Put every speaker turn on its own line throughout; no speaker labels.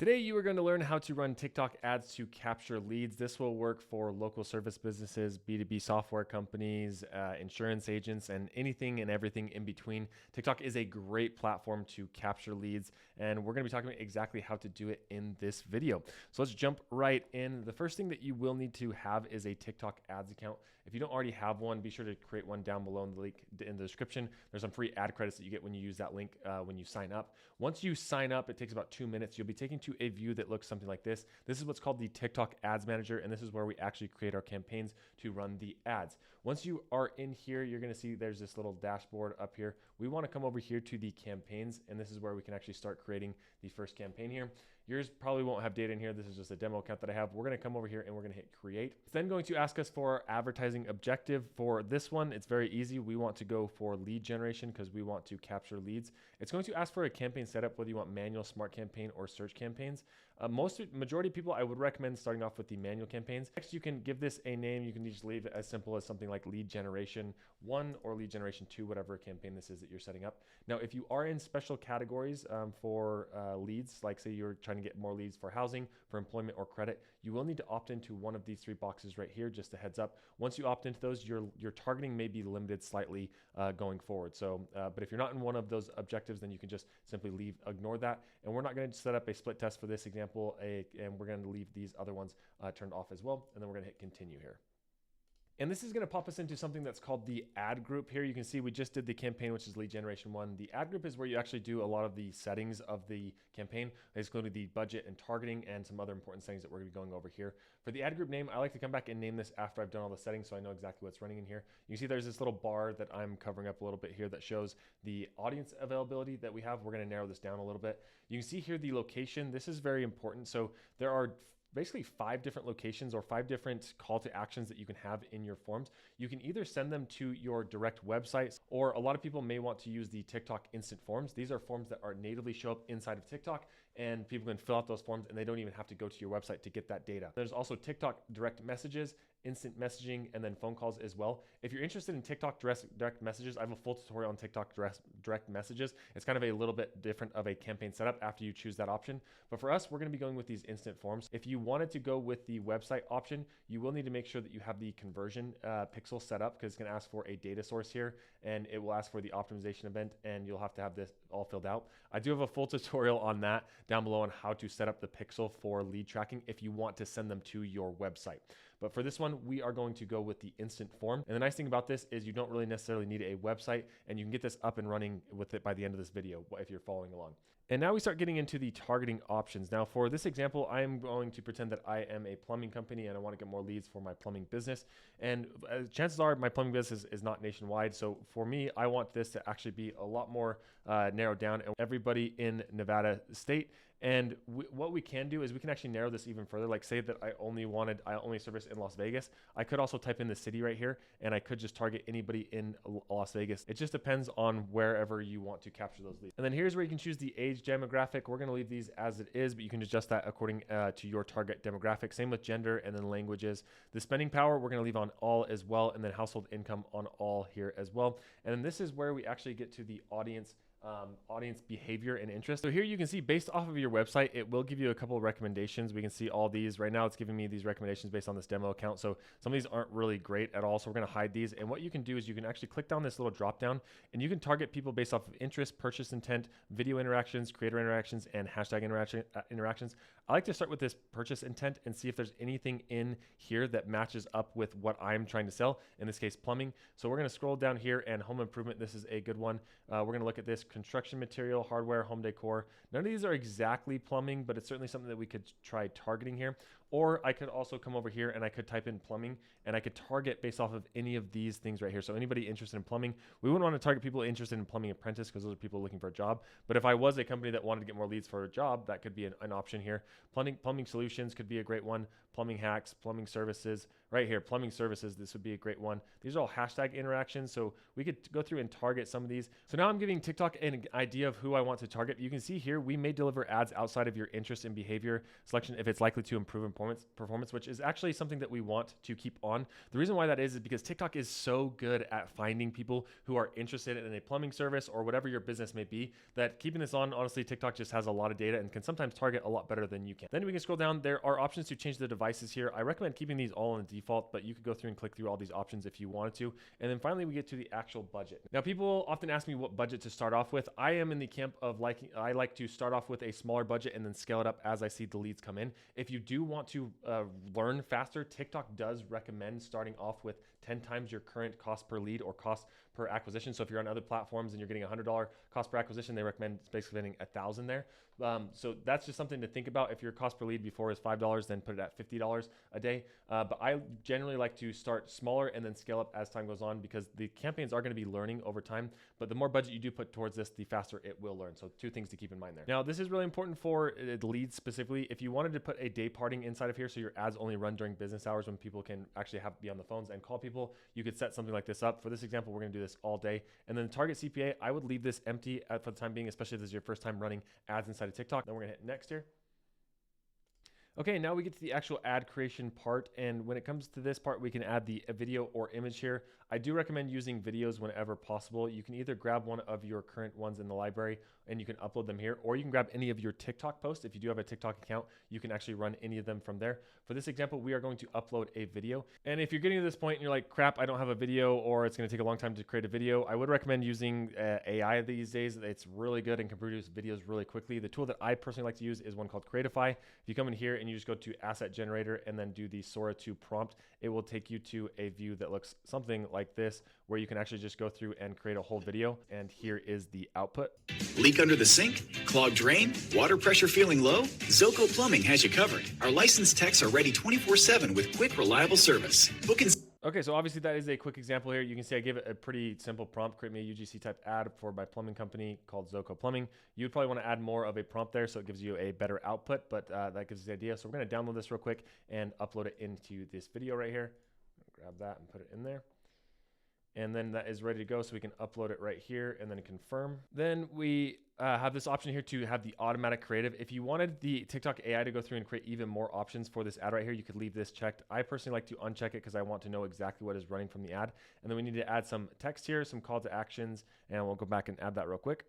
Today, you are going to learn how to run TikTok ads to capture leads. This will work for local service businesses, B2B software companies, insurance agents, and anything and everything in between. TikTok is a great platform to capture leads, and we're going to be talking about exactly how to do it in this video. So let's jump right in. The first thing that you will need to have is a TikTok ads account. If you don't already have one, be sure to create one down below in the link in the description. There's some free ad credits that you get when you use that link when you sign up. Once you sign up, it takes about 2 minutes. You'll be taken to a view that looks something like this. This is what's called the TikTok Ads Manager, and this is where we actually create our campaigns to run the ads. Once you are in here, you're going to see there's this little dashboard up here. We want to come over here to the campaigns, and this is where we can actually start creating the first campaign here. Yours probably won't have data in here. This is just a demo account that I have. We're going to come over here and we're going to hit create. It's then going to ask us for our advertising objective. For this one, it's very easy. We want to go for lead generation because we want to capture leads. It's going to ask for a campaign setup, whether you want manual, smart campaign, or search campaigns. Majority of people, I would recommend starting off with the manual campaigns. Next, you can give this a name. You can just leave it as simple as something like lead generation 1 or lead generation 2, whatever campaign this is that you're setting up. Now, if you are in special categories for leads, like say you're trying to get more leads for housing, for employment, or credit, you will need to opt into one of these 3 boxes right here. Just a heads up. Once you opt into those, your targeting may be limited slightly going forward. So, but if you're not in one of those objectives, then you can just simply ignore that. And we're not going to set up a split test for this example, and we're going to leave these other ones turned off as well. And then we're going to hit continue here. And this is going to pop us into something that's called the ad group here. You can see we just did the campaign, which is lead generation 1. The ad group is where you actually do a lot of the settings of the campaign. It's going to be the budget and targeting and some other important settings that we're going to be going over here. For the ad group name, I like to come back and name this after I've done all the settings so I know exactly what's running in here. You can see there's this little bar that I'm covering up a little bit here that shows the audience availability that we have. We're going to narrow this down a little bit. You can see here the location. This is very important. So there are basically 5 different locations or 5 different call to actions that you can have in your forms. You can either send them to your direct website, or a lot of people may want to use the TikTok instant forms. These are forms that are natively show up inside of TikTok, and people can fill out those forms and they don't even have to go to your website to get that data. There's also TikTok direct messages, instant messaging, and then phone calls as well. If you're interested in TikTok direct messages, I have a full tutorial on TikTok direct messages. It's kind of a little bit different of a campaign setup after you choose that option. But for us, we're going to be going with these instant forms. If you wanted to go with the website option, you will need to make sure that you have the conversion pixel set up, because it's going to ask for a data source here, and it will ask for the optimization event, and you'll have to have this all filled out. I do have a full tutorial on that down below on how to set up the pixel for lead tracking if you want to send them to your website. But for this one, we are going to go with the instant form. And the nice thing about this is you don't really necessarily need a website, and you can get this up and running with it by the end of this video if you're following along. And now we start getting into the targeting options. Now for this example, I am going to pretend that I am a plumbing company and I want to get more leads for my plumbing business. And chances are my plumbing business is not nationwide. So for me, I want this to actually be a lot more narrowed down, and everybody in Nevada state. And what we can do is we can actually narrow this even further. Like say that I only service in Las Vegas. I could also type in the city right here, and I could just target anybody in Las Vegas. It just depends on wherever you want to capture those leads. And then here's where you can choose the age demographic. We're going to leave these as it is, but you can adjust that according to your target demographic. Same with gender, and then languages. The spending power, we're going to leave on all as well, and then household income on all here as well. And then this is where we actually get to the audience behavior and interest. So here you can see based off of your website, it will give you a couple of recommendations. We can see all these right now. It's giving me these recommendations based on this demo account. So some of these aren't really great at all. So we're going to hide these. And what you can do is you can actually click down this little drop down, and you can target people based off of interest, purchase intent, video interactions, creator interactions, and hashtag interactions. I like to start with this purchase intent and see if there's anything in here that matches up with what I'm trying to sell. In this case, plumbing. So we're going to scroll down here, and home improvement. This is a good one. We're going to look at this construction material, hardware, home decor. None of these are exactly plumbing, but it's certainly something that we could try targeting here. Or I could also come over here and I could type in plumbing, and I could target based off of any of these things right here. So anybody interested in plumbing, we wouldn't want to target people interested in plumbing apprentice because those are people looking for a job. But if I was a company that wanted to get more leads for a job, that could be an option here. Plumbing solutions could be a great one. Plumbing hacks, plumbing services, right here, plumbing services, this would be a great one. These are all hashtag interactions, so we could go through and target some of these. So now I'm giving TikTok an idea of who I want to target. You can see here, we may deliver ads outside of your interest and behavior selection if it's likely to improve performance, which is actually something that we want to keep on. The reason why that is because TikTok is so good at finding people who are interested in a plumbing service or whatever your business may be, that keeping this on, honestly, TikTok just has a lot of data and can sometimes target a lot better than you can. Then we can scroll down. There are options to change the devices here. I recommend keeping these all on the default, but you could go through and click through all these options if you wanted to. And then finally, we get to the actual budget. Now, people often ask me what budget to start off with. I am in the camp of I like to start off with a smaller budget and then scale it up as I see the leads come in. If you do want to learn faster, TikTok does recommend starting off with 10 times your current cost per lead or cost per acquisition. So if you're on other platforms and you're getting $100 cost per acquisition, they recommend basically spending $1,000 there. So that's just something to think about. If your cost per lead before is $5, then put it at $50 a day. But I generally like to start smaller and then scale up as time goes on, because the campaigns are going to be learning over time. But the more budget you do put towards this, the faster it will learn. So two things to keep in mind there. Now, this is really important for the leads specifically. If you wanted to put a day parting inside of here, so your ads only run during business hours when people can actually be on the phones and call people, you could set something like this up. For this example, we're going to do this all day. And then the target CPA, I would leave this empty for the time being, especially if this is your first time running ads inside of TikTok. Then we're going to hit next here. Okay, now we get to the actual ad creation part. And when it comes to this part, we can add the video or image here. I do recommend using videos whenever possible. You can either grab one of your current ones in the library and you can upload them here, or you can grab any of your TikTok posts. If you do have a TikTok account, you can actually run any of them from there. For this example, we are going to upload a video. And if you're getting to this point and you're like, crap, I don't have a video, or it's going to take a long time to create a video, I would recommend using AI these days. It's really good and can produce videos really quickly. The tool that I personally like to use is one called Creatify. If you come in here and you just go to Asset Generator and then do the Sora 2 prompt, it will take you to a view that looks something like this, where you can actually just go through and create a whole video. And here is the output.
Leak under the sink? Clogged drain? Water pressure feeling low? Zoco Plumbing has you covered. Our licensed techs are ready 24/7 with quick, reliable service. Book and
Okay, so obviously that is a quick example here. You can see I gave it a pretty simple prompt: create me a UGC type ad for my plumbing company called Zoco Plumbing. You'd probably want to add more of a prompt there so it gives you a better output, but that gives us the idea. So we're going to download this real quick and upload it into this video right here. Grab that and put it in there. And then that is ready to go, so we can upload it right here and then confirm. Then we have this option here to have the automatic creative. If you wanted the TikTok AI to go through and create even more options for this ad right here, you could leave this checked. I personally like to uncheck it because I want to know exactly what is running from the ad. And then we need to add some text here, some call to actions, and we'll go back and add that real quick.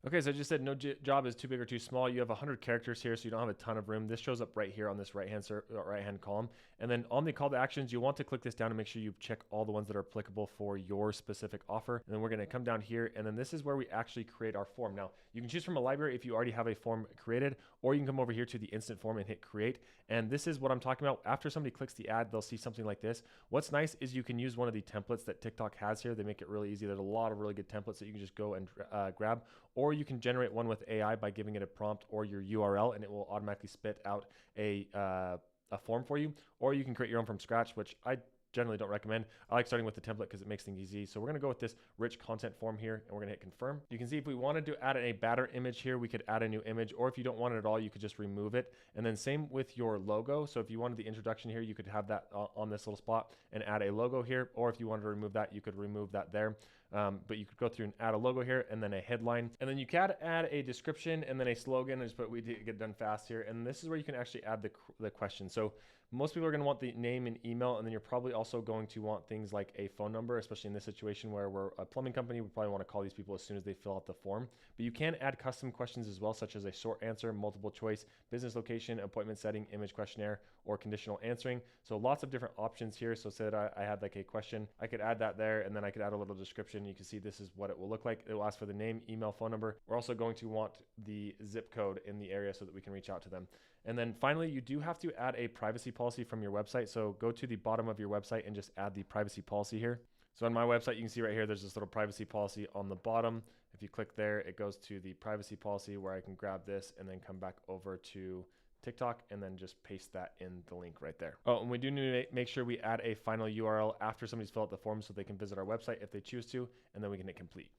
Okay, so I just said no job is too big or too small. You have 100 characters here, so you don't have a ton of room. This shows up right here on this right-hand column. And then on the call to actions, you want to click this down and make sure you check all the ones that are applicable for your specific offer. And then we're gonna come down here, and then this is where we actually create our form. Now, you can choose from a library if you already have a form created, or you can come over here to the instant form and hit create. And this is what I'm talking about. After somebody clicks the ad, they'll see something like this. What's nice is you can use one of the templates that TikTok has here. They make it really easy. There's a lot of really good templates that you can just go and grab, or you can generate one with AI by giving it a prompt or your URL, and it will automatically spit out a form for you. Or you can create your own from scratch, which I generally don't recommend. I like starting with the template because it makes things easy. So we're gonna go with this rich content form here, and we're gonna hit confirm. You can see if we wanted to add a banner image here, we could add a new image, or if you don't want it at all, you could just remove it. And then same with your logo. So if you wanted the introduction here, you could have that on this little spot and add a logo here, or if you wanted to remove that, you could remove that there. But you could go through and add a logo here and then a headline, and then you can add a description and then a slogan. Just put, we did get done fast here. And this is where you can actually add the question. So most people are going to want the name and email, and then you're probably also going to want things like a phone number, especially in this situation where we're a plumbing company. We probably want to call these people as soon as they fill out the form. But you can add custom questions as well, such as a short answer, multiple choice, business location, appointment setting, image questionnaire, or conditional answering. So lots of different options here. So say that I had like a question, I could add that there, and then I could add a little description. You can see this is what it will look like. It will ask for the name, email, phone number. We're also going to want the zip code in the area so that we can reach out to them. And then finally, you do have to add a privacy policy from your website. So go to the bottom of your website and just add the privacy policy here. So on my website, you can see right here, there's this little privacy policy on the bottom. If you click there, it goes to the privacy policy where I can grab this and then come back over to TikTok and then just paste that in the link right there. Oh, and we do need to make sure we add a final URL after somebody's filled out the form so they can visit our website if they choose to, and then we can hit complete.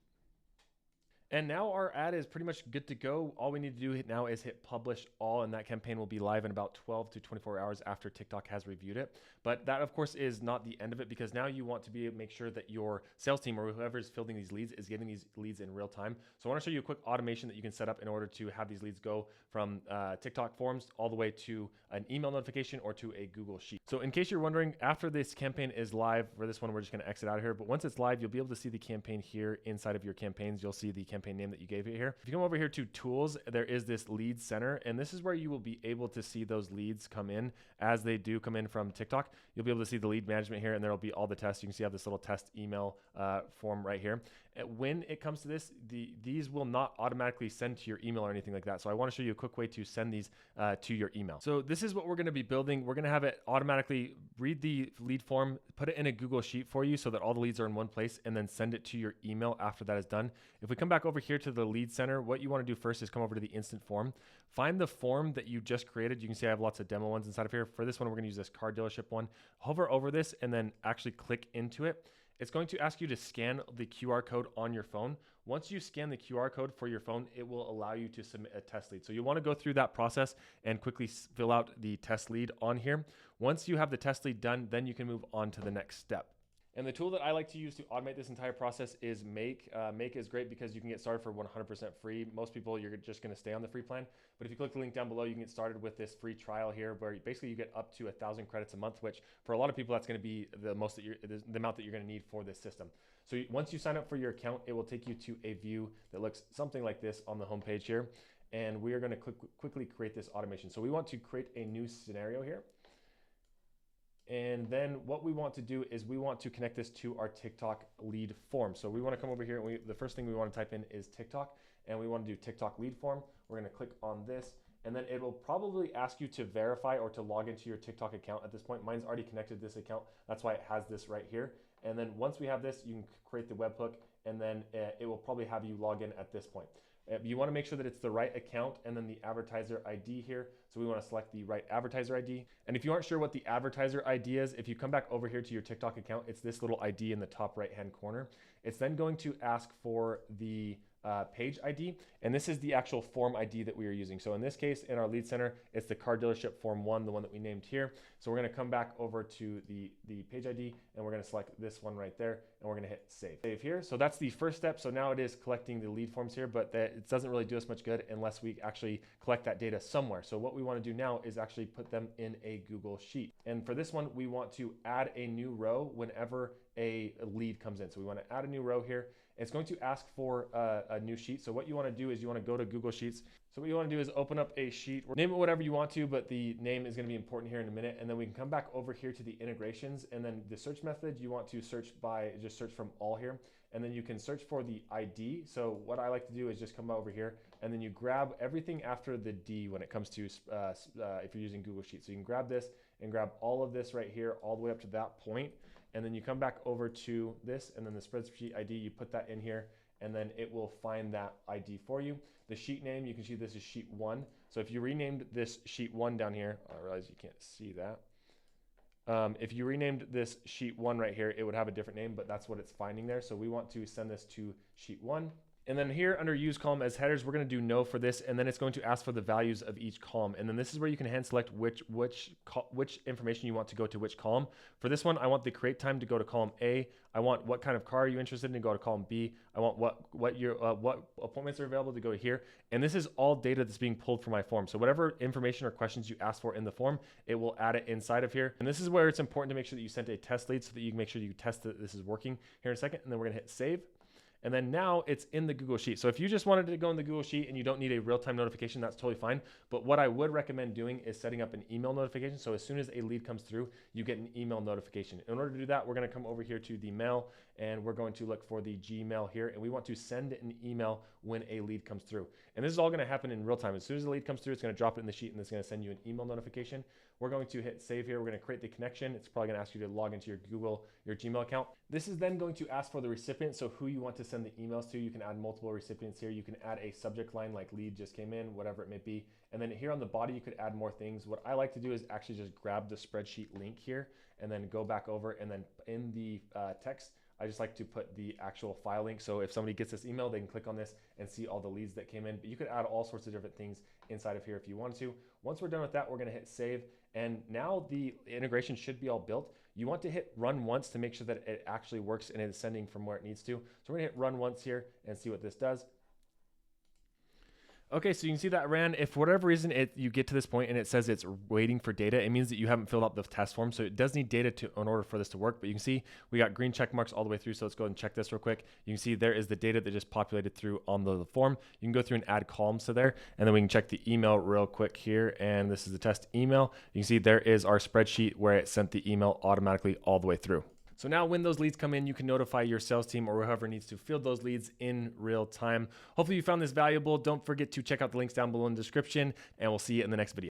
And now our ad is pretty much good to go. All we need to do now is hit publish all, and that campaign will be live in about 12 to 24 hours after TikTok has reviewed it. But that, of course, is not the end of it, because now you want to make sure that your sales team or whoever is fielding these leads is getting these leads in real time. So I want to show you a quick automation that you can set up in order to have these leads go from TikTok forms all the way to an email notification or to a Google Sheet. So in case you're wondering, after this campaign is live, for this one, we're just going to exit out of here. But once it's live, you'll be able to see the campaign here inside of your campaigns. You'll see the campaign name that you gave it here. If you come over here to tools, there is this lead center, and this is where you will be able to see those leads come in as they do come in from TikTok. You'll be able to see the lead management here, and there'll be all the tests. You can see I have this little test email form right here. When it comes to this, these will not automatically send to your email or anything like that. So I want to show you a quick way to send these to your email. So this is what we're going to be building. We're going to have it automatically read the lead form, put it in a Google Sheet for you so that all the leads are in one place, and then send it to your email after that is done. If we come back over here to the lead center, what you want to do first is come over to the instant form. Find the form that you just created. You can see I have lots of demo ones inside of here. For this one, we're going to use this car dealership one. Hover over this and then actually click into it. It's going to ask you to scan the QR code on your phone. Once you scan the QR code for your phone, it will allow you to submit a test lead. So you want to go through that process and quickly fill out the test lead on here. Once you have the test lead done, then you can move on to the next step. And the tool that I like to use to automate this entire process is Make. Make is great because you can get started for 100% free. Most people, you're just going to stay on the free plan. But if you click the link down below, you can get started with this free trial here, where basically you get up to 1,000 credits a month, which for a lot of people, that's going to be the amount that you're going to need for this system. So once you sign up for your account, it will take you to a view that looks something like this on the homepage here. And we are going to quickly create this automation. So we want to create a new scenario here. And then what we want to do is we want to connect this to our TikTok lead form. So we want to come over here, and the first thing we want to type in is TikTok, and we want to do TikTok lead form. We're going to click on this, and then it will probably ask you to verify or to log into your TikTok account at this point. Mine's already connected to this account. That's why it has this right here. And then once we have this, you can create the webhook, and then it will probably have you log in at this point. You want to make sure that it's the right account and then the advertiser ID here. So we want to select the right advertiser ID. And if you aren't sure what the advertiser ID is, if you come back over here to your TikTok account, it's this little ID in the top right-hand corner. It's then going to ask for the page ID, and this is the actual form ID that we are using. So in this case, in our lead center, it's the car dealership form 1, the one that we named here. So we're going to come back over to the page ID, and we're going to select this one right there, and we're going to hit save here. So that's the first step. So now it is collecting the lead forms here, but it doesn't really do us much good unless we actually collect that data somewhere. So what we want to do now is actually put them in a Google Sheet. And for this one, we want to add a new row whenever a lead comes in. So we want to add a new row here. It's going to ask for a new sheet. So what you want to do is you want to go to Google Sheets. So what you want to do is open up a sheet, name it whatever you want to, but the name is going to be important here in a minute. And then we can come back over here to the integrations, and then the search method, you want to search by, just search from all here. And then you can search for the ID. So what I like to do is just come over here, and then you grab everything after the D when it comes to if you're using Google Sheets. So you can grab this and grab all of this right here all the way up to that point. And then you come back over to this, and then the spreadsheet ID, you put that in here, and then it will find that ID for you. The sheet name, you can see this is sheet 1. So if you renamed this sheet 1 down here, I realize you can't see that. If you renamed this sheet 1 right here, it would have a different name, but that's what it's finding there. So we want to send this to sheet 1. And then here under use column as headers, we're going to do no for this, and then it's going to ask for the values of each column. And then this is where you can hand select which information you want to go to which column. For this one, I want the create time to go to column A. I want what kind of car are you interested in to go to column B. I want what appointments are available to go to here. And this is all data that's being pulled from my form. So whatever information or questions you ask for in the form, it will add it inside of here. And this is where it's important to make sure that you sent a test lead so that you can make sure that you test that this is working here in a second. And then we're going to hit save. And then now it's in the Google Sheet. So if you just wanted to go in the Google Sheet and you don't need a real-time notification, that's totally fine. But what I would recommend doing is setting up an email notification. So as soon as a lead comes through, you get an email notification. In order to do that, we're going to come over here to the mail, and we're going to look for the Gmail here. And we want to send an email when a lead comes through. And this is all going to happen in real time. As soon as the lead comes through, it's going to drop it in the sheet, and it's going to send you an email notification. We're going to hit save here. We're going to create the connection. It's probably going to ask you to log into your Gmail account. This is then going to ask for the recipient, so who you want to send the emails to. You can add multiple recipients here. You can add a subject line like lead just came in, whatever it may be. And then here on the body, you could add more things. What I like to do is actually just grab the spreadsheet link here and then go back over, and then in the text, I just like to put the actual file link. So if somebody gets this email, they can click on this and see all the leads that came in. But you could add all sorts of different things inside of here if you want to. Once we're done with that, we're going to hit save. And now the integration should be all built. You want to hit run once to make sure that it actually works and it's sending from where it needs to. So we're going to hit run once here and see what this does. Okay, so you can see that ran. If for whatever reason you get to this point and it says it's waiting for data, it means that you haven't filled out the test form. So it does need data in order for this to work. But you can see we got green check marks all the way through. So let's go ahead and check this real quick. You can see there is the data that just populated through on the form. You can go through and add columns to there, and then we can check the email real quick here. And this is the test email. You can see there is our spreadsheet where it sent the email automatically all the way through. So now when those leads come in, you can notify your sales team or whoever needs to field those leads in real time. Hopefully you found this valuable. Don't forget to check out the links down below in the description, and we'll see you in the next video.